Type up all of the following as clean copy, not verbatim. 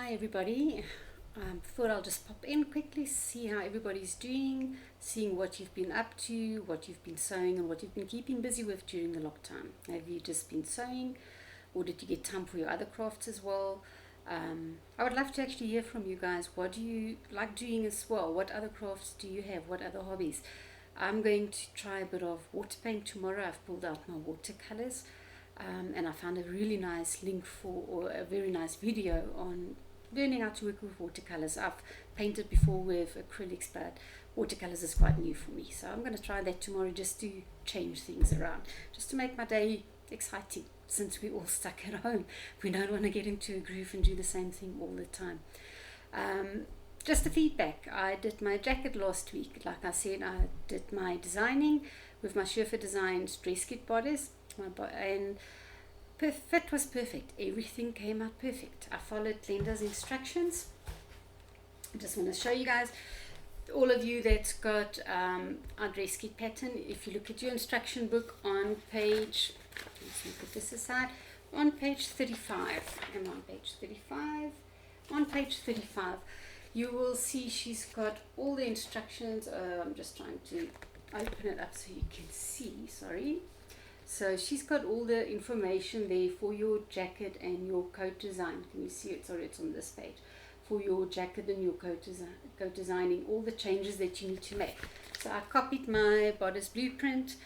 Hi everybody. Thought I'll just pop in quickly, see how everybody's doing, seeing what you've been up to, what you've been sewing, and what you've been keeping busy with during the lockdown. Have you just been sewing, or did you get time for your other crafts as well? I would love to actually hear from you guys. What do you like doing as well? What other crafts do you have? What other hobbies? I'm going to try a bit of water paint tomorrow. I've pulled out my watercolors. And I found a really nice link or a very nice video on learning how to work with watercolors. I've painted before with acrylics, but watercolors is quite new for me. So I'm going to try that tomorrow just to change things around, just to make my day exciting since we're all stuck at home. We don't want to get into a groove and do the same thing all the time. Just a feedback. I did my jacket last week. Like I said, I did my designing with my Schurfer Designs dress kit bodice. And fit was perfect. Everything came out perfect. I followed Glenda's instructions. I just want to show you guys, all of you that's got our dress kit pattern, if you look at your instruction book on page, let's put this aside, on page 35, and on page 35, on page 35, you will see she's got all the instructions. I'm just trying to open it up so you can see, sorry. So she's got all the information there for your jacket and your coat design. Can you see it? Sorry, it's on this page. For your jacket and your coat designing, all the changes that you need to make. So I copied my bodice blueprint.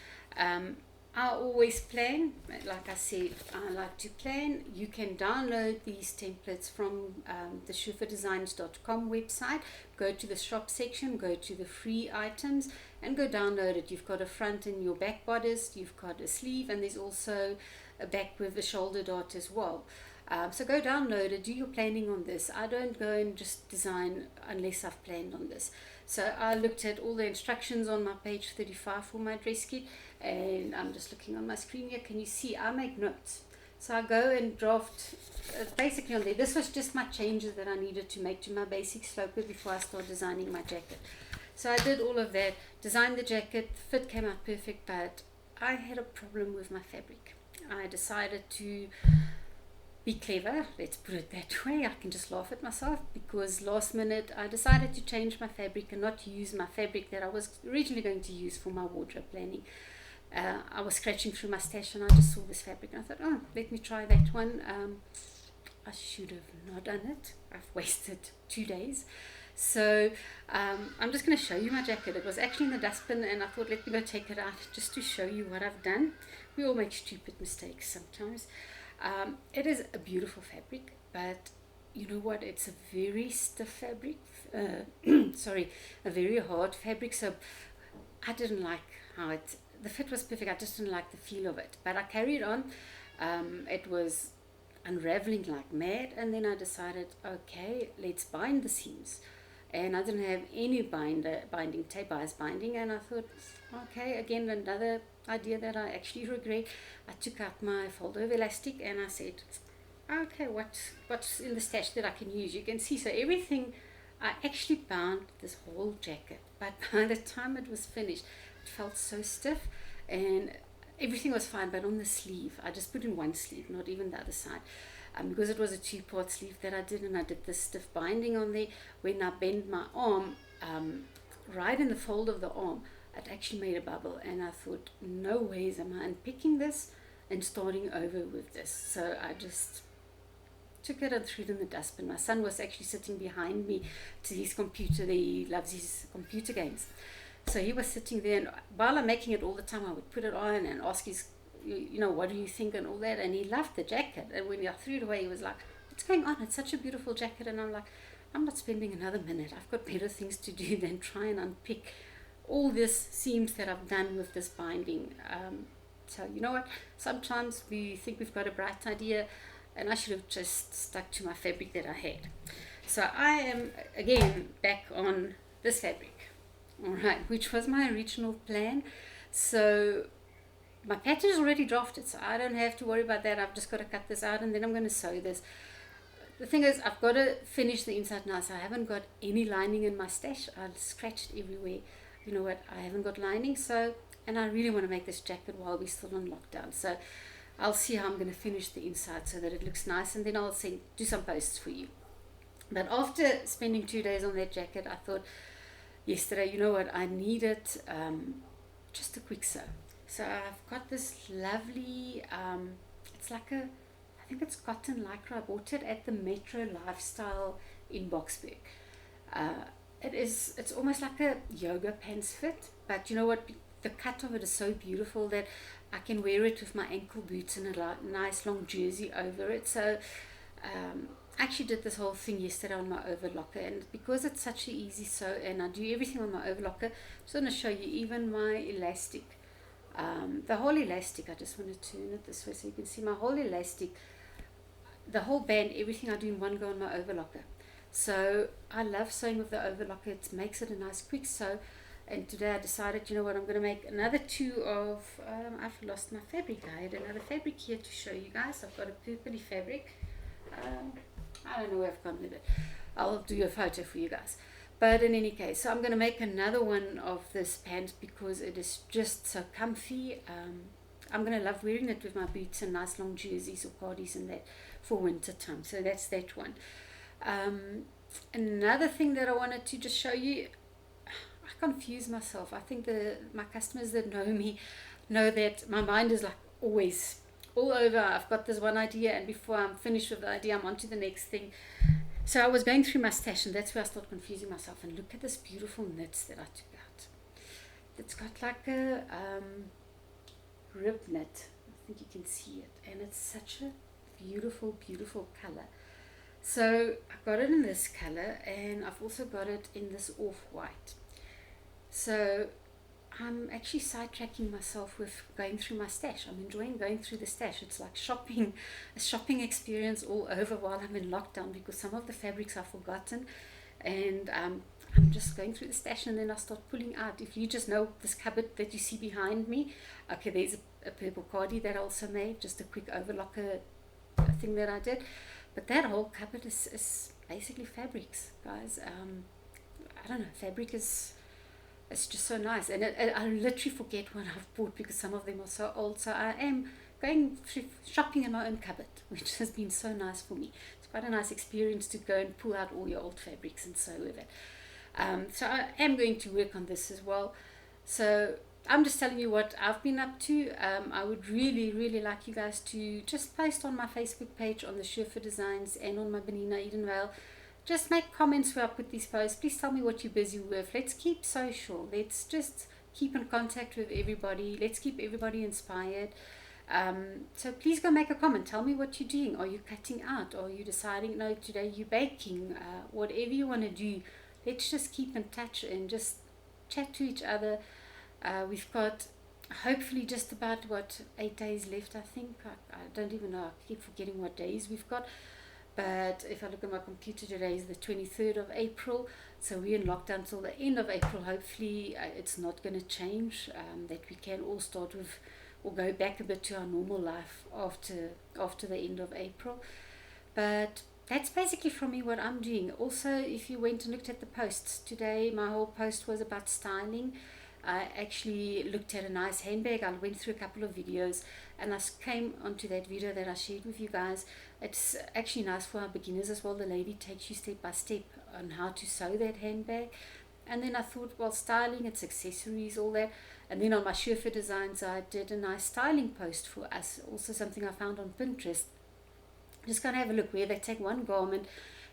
I always plan, like I said, I like to plan. You can download these templates from the schurferdesigns.com website. Go to the shop section, go to the free items, and go download it. You've got a front and your back bodice, you've got a sleeve, and there's also a back with a shoulder dart as well. So go download it, do your planning on this. I don't go and just design unless I've planned on this. So I looked at all the instructions on my page 35 for my dress kit, and I'm just looking on my screen here. Can you see? I make notes. So I go and draft basically on there. This was just my changes that I needed to make to my basic sloper before I start designing my jacket. So I did all of that, designed the jacket, fit came out perfect, but I had a problem with my fabric. I decided to be clever, let's put it that way. I can just laugh at myself because last minute I decided to change my fabric and not use my fabric that I was originally going to use for my wardrobe planning. I was scratching through my stash and I just saw this fabric and I thought, oh, let me try that one. I should have not done it. I've wasted 2 days. So I'm just going to show you my jacket. It was actually in the dustbin and I thought, let me go take it out just to show you what I've done. We all make stupid mistakes sometimes. It is a beautiful fabric, but you know what? It's a very stiff fabric. Sorry, a very hard fabric. So I didn't like how the fit was perfect. I just didn't like the feel of it. But I carried on. It was unraveling like mad, and then I decided, okay, let's bind the seams. And I didn't have any binding tape, bias binding, and I thought, okay, again, another idea that I actually regret. I took out my fold-over elastic and I said, okay, what's in the stash that I can use? You can see, so everything, I actually bound this whole jacket, but by the time it was finished, it felt so stiff, and everything was fine, but on the sleeve, I just put in one sleeve, not even the other side. Because it was a 2-part sleeve that I did, and I did this stiff binding on there. When I bent my arm, right in the fold of the arm, it actually made a bubble, and I thought, no ways am I unpicking this and starting over with this. So I just took it and threw it in the dustbin. My son was actually sitting behind me to his computer. He loves his computer games. So he was sitting there, and while I'm making it all the time, I would put it on and ask his, what do you think and all that, and he loved the jacket. And when I threw it away, he was like, what's going on? It's such a beautiful jacket. And I'm like, I'm not spending another minute. I've got better things to do than try and unpick all this seams that I've done with this binding. So you know what, sometimes we think we've got a bright idea, and I should have just stuck to my fabric that I had. So I am again back on this fabric, all right, which was my original plan. So my pattern is already drafted, so I don't have to worry about that. I've just got to cut this out, and then I'm going to sew this. The thing is, I've got to finish the inside now, so I haven't got any lining in my stash. I scratched everywhere. You know what, I haven't got lining, so, and I really want to make this jacket while we're still on lockdown. So I'll see how I'm going to finish the inside so that it looks nice, and then I'll do some posts for you. But after spending 2 days on that jacket, I thought yesterday, you know what, I needed just a quick sew. So I've got this lovely, it's like a, I think it's cotton lycra. I bought it at the Metro Lifestyle in Boksburg. Uh, it's almost like a yoga pants fit, but you know what? The cut of it is so beautiful that I can wear it with my ankle boots and a nice long jersey over it. So I actually did this whole thing yesterday on my overlocker, and because it's such an easy sew and I do everything on my overlocker, I'm just going to show you even my elastic. The whole elastic, I just want to turn it this way so you can see my whole elastic, the whole band, everything I do in one go on my overlocker. So I love sewing with the overlocker. It makes it a nice quick sew. And today I decided, you know what, I'm going to make another two of, I've lost my fabric. I had another fabric here to show you guys. I've got a purpley fabric. I don't know where I've gone with it. I'll do a photo for you guys. But in any case, so I'm going to make another one of this pant because it is just so comfy. I'm going to love wearing it with my boots and nice long jerseys or cardies and that for winter time. So that's that one. Another thing that I wanted to just show you, I confuse myself. I think my customers that know me know that my mind is like always all over. I've got this one idea, and before I'm finished with the idea, I'm on to the next thing. So I was going through my stash, and that's where I started confusing myself. And look at this beautiful knits that I took out. It's got like a rib knit. I think you can see it, and it's such a beautiful, beautiful color. So I got it in this color, and I've also got it in this off-white. So I'm actually sidetracking myself with going through my stash. I'm enjoying going through the stash. It's like shopping, a shopping experience all over while I'm in lockdown, because some of the fabrics I've forgotten, and I'm just going through the stash, and then I start pulling out. If you just know this cupboard that you see behind me, okay, there's a purple cardi that I also made, just a quick overlocker thing that I did. But that whole cupboard is basically fabrics, guys. I don't know, fabric is, it's just so nice, and I literally forget what I've bought because some of them are so old. So I am going through shopping in my own cupboard, which has been so nice for me. It's quite a nice experience to go and pull out all your old fabrics and sew with it. So I am going to work on this as well. So I'm just telling you what I've been up to. I would really, really like you guys to just post on my Facebook page, on the Surfer Designs, and on my Bernina Edenvale. Just make comments where I put these posts. Please tell me what you're busy with. Let's keep social. Let's just keep in contact with everybody. Let's keep everybody inspired. So please go make a comment. Tell me what you're doing. Are you cutting out? Are you deciding, no, today you're baking? Whatever you want to do, let's just keep in touch and just chat to each other. We've got hopefully just about, 8 days left, I think. I don't even know. I keep forgetting what days we've got. But if I look at my computer, today is the 23rd of April. So we're in lockdown till the end of April. Hopefully it's not going to change, that we can all start with or go back a bit to our normal life after the end of April. But that's basically from me what I'm doing. Also, if you went and looked at the posts today, my whole post was about styling. I actually looked at a nice handbag. I went through a couple of videos, and I came onto that video that I shared with you guys. It's actually nice for our beginners as well. The lady takes you step by step on how to sew that handbag. And then I thought, well, styling, it's accessories, all that. And then on my Surfer Designs, I did a nice styling post for us. Also something I found on Pinterest. Just going to have a look where they take one garment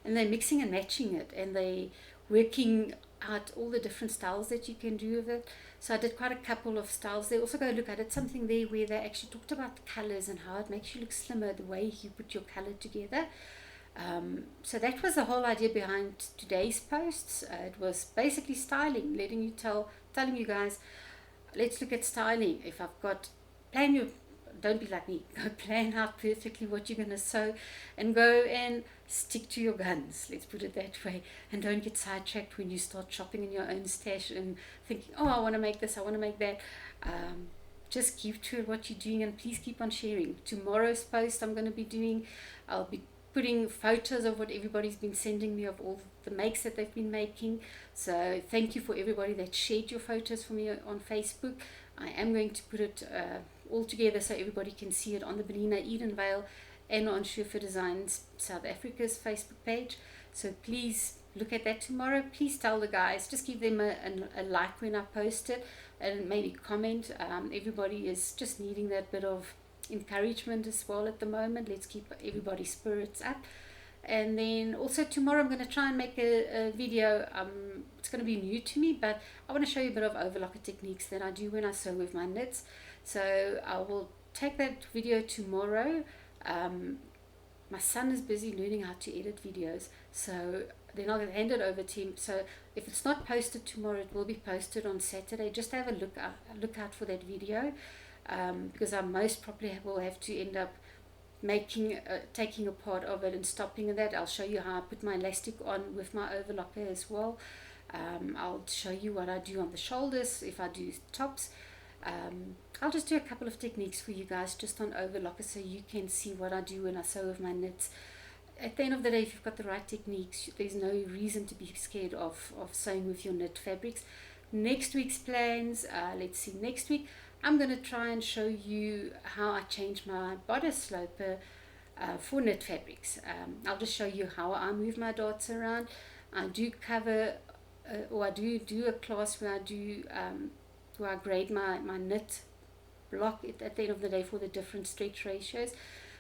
and they're mixing and matching it, and they working out all the different styles that you can do with it. So I did quite a couple of styles. They also go look, I did something there where they actually talked about colors and how it makes you look slimmer, the way you put your color together. So that was the whole idea behind today's posts. It was basically styling, telling you guys, let's look at styling. If I've got, don't be like me, go plan out perfectly what you're going to sew, and go and stick to your guns, let's put it that way, and don't get sidetracked when you start shopping in your own stash and thinking, oh, I want to make this, I want to make that. Just keep to what you're doing, and please keep on sharing. Tomorrow's post I'll be putting photos of what everybody's been sending me of all the makes that they've been making. So thank you for everybody that shared your photos for me on Facebook. I am going to put it all together so everybody can see it on the Bernina Edenvale and on Schufer Designs South Africa's Facebook page. So please look at that tomorrow. Please tell the guys, just give them a like when I post it, and maybe comment. Everybody is just needing that bit of encouragement as well at the moment. Let's keep everybody's spirits up. And then also tomorrow I'm going to try and make a video. It's going to be new to me, but I want to show you a bit of overlocker techniques that I do when I sew with my knits. So I will take that video tomorrow. My son is busy learning how to edit videos, so then I'll hand it over to him. So if it's not posted tomorrow, it will be posted on Saturday. Just have a look out for that video, because I most probably will have to end up taking a part of it and stopping that. I'll show you how I put my elastic on with my overlocker as well. I'll show you what I do on the shoulders if I do tops. I'll just do a couple of techniques for you guys just on overlocker, so you can see what I do when I sew with my knits. At the end of the day, if you've got the right techniques, there's no reason to be scared of sewing with your knit fabrics. Next week's plans, let's see, next week I'm going to try and show you how I change my bodice sloper for knit fabrics. I'll just show you how I move my darts around. I do cover, or I do a class where I grade my knit block at the end of the day for the different stretch ratios.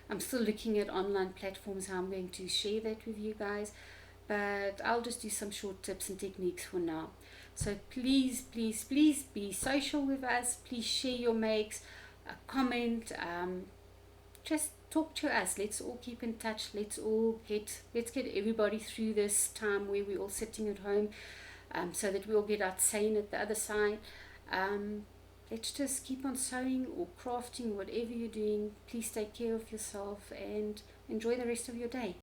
I'm still looking at online platforms how I'm going to share that with you guys, but I'll just do some short tips and techniques for now. So please be social with us. Please share your makes, comment, just talk to us. Let's all keep in touch. Let's get everybody through this time where we're all sitting at home, so that we all get out sane at the other side. Let's just keep on sewing or crafting, whatever you're doing. Please take care of yourself and enjoy the rest of your day.